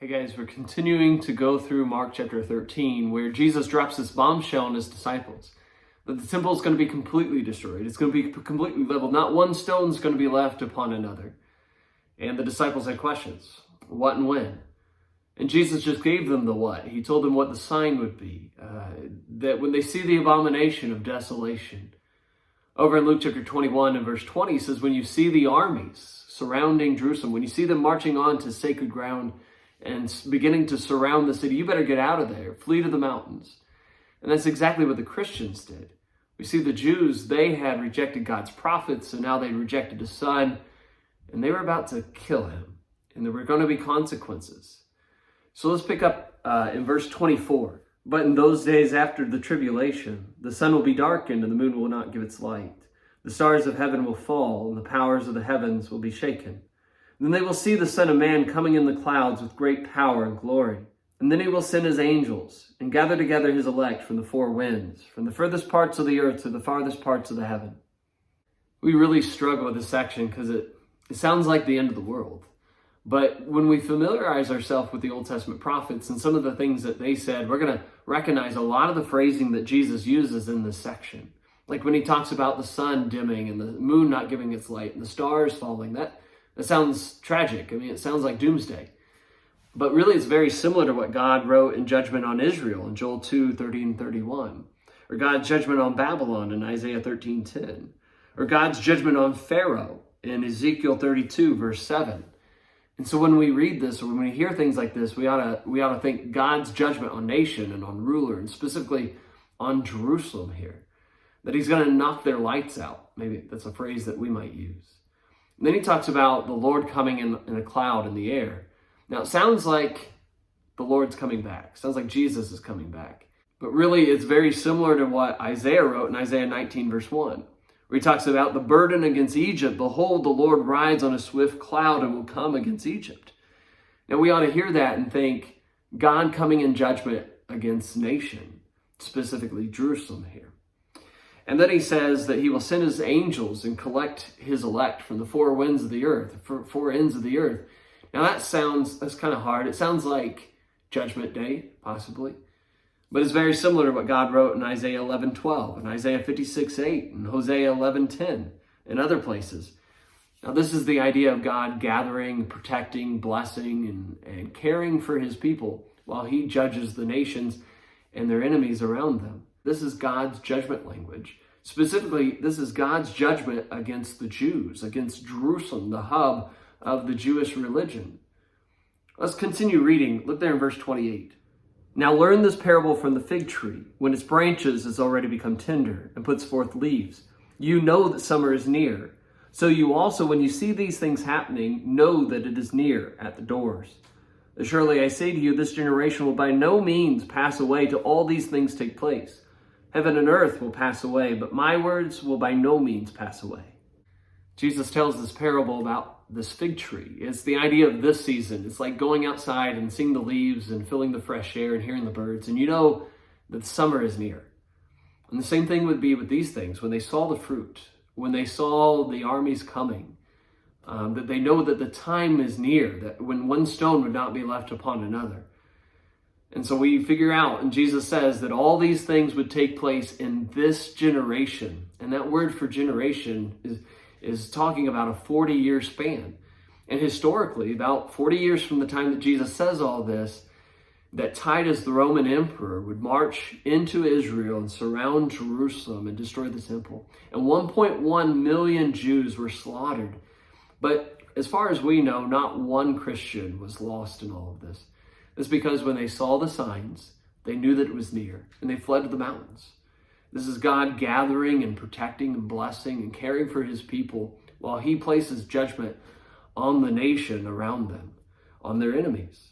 Hey guys, we're continuing to go through Mark chapter 13, where Jesus drops this bombshell on his disciples that the temple is going to be completely destroyed. It's going to be completely leveled. Not one stone is going to be left upon another. And the disciples had questions. What and when? And Jesus just gave them the what. He told them what the sign would be. That when they see the abomination of desolation. Over in Luke chapter 21 and verse 20, he says, when you see the armies surrounding Jerusalem, when you see them marching on to sacred ground, and beginning to surround the city, you better get out of there, flee to the mountains. And that's exactly what the Christians did. We see the Jews, they had rejected God's prophets, and now they rejected his son, and they were about to kill him, and there were going to be consequences. So let's pick up in verse 24. But in those days after the tribulation, the sun will be darkened, and the moon will not give its light. The stars of heaven will fall, and the powers of the heavens will be shaken. Then they will see the Son of Man coming in the clouds with great power and glory. And then he will send his angels and gather together his elect from the four winds, from the furthest parts of the earth to the farthest parts of the heaven. We really struggle with this section because it sounds like the end of the world. But when we familiarize ourselves with the Old Testament prophets and some of the things that they said, we're going to recognize a lot of the phrasing that Jesus uses in this section. Like when he talks about the sun dimming and the moon not giving its light and the stars falling, that sounds tragic. I mean, it sounds like doomsday. But really, it's very similar to what God wrote in judgment on Israel in Joel 2:30 and 31. Or God's judgment on Babylon in Isaiah 13:10. Or God's judgment on Pharaoh in Ezekiel 32, verse 7. And so when we read this, or when we hear things like this, we ought to think God's judgment on nation and on ruler, and specifically on Jerusalem here. That he's going to knock their lights out. Maybe that's a phrase that we might use. And then he talks about the Lord coming in a cloud in the air. Now, it sounds like the Lord's coming back. It sounds like Jesus is coming back. But really, it's very similar to what Isaiah wrote in Isaiah 19, verse 1, where he talks about the burden against Egypt. Behold, the Lord rides on a swift cloud and will come against Egypt. Now, we ought to hear that and think God coming in judgment against nation, specifically Jerusalem here. And then he says that he will send his angels and collect his elect from the four winds of the earth, four ends of the earth. Now that's kind of hard. It sounds like Judgment Day, possibly. But it's very similar to what God wrote in Isaiah 11:12, and Isaiah 56:8, and Hosea 11:10, and other places. Now this is the idea of God gathering, protecting, blessing, and caring for his people while he judges the nations and their enemies around them. This is God's judgment language. Specifically, this is God's judgment against the Jews, against Jerusalem, the hub of the Jewish religion. Let's continue reading. Look there in verse 28. Now learn this parable from the fig tree. When its branches has already become tender and puts forth leaves, you know that summer is near. So you also, when you see these things happening, know that it is near at the doors. Surely I say to you, this generation will by no means pass away till all these things take place. Heaven and earth will pass away, but my words will by no means pass away. Jesus tells this parable about this fig tree. It's the idea of this season. It's like going outside and seeing the leaves and feeling the fresh air and hearing the birds. And you know that summer is near. And the same thing would be with these things. When they saw the fruit, when they saw the armies coming, that they know that the time is near, that when one stone would not be left upon another. And so we figure out, and Jesus says that all these things would take place in this generation. And that word for generation is talking about a 40-year span. And historically, about 40 years from the time that Jesus says all this, that Titus, the Roman emperor, would march into Israel and surround Jerusalem and destroy the temple. And 1.1 million Jews were slaughtered. But as far as we know, not one Christian was lost in all of this. It's because when they saw the signs, they knew that it was near, and they fled to the mountains. This is God gathering and protecting and blessing and caring for his people while he places judgment on the nation around them, on their enemies.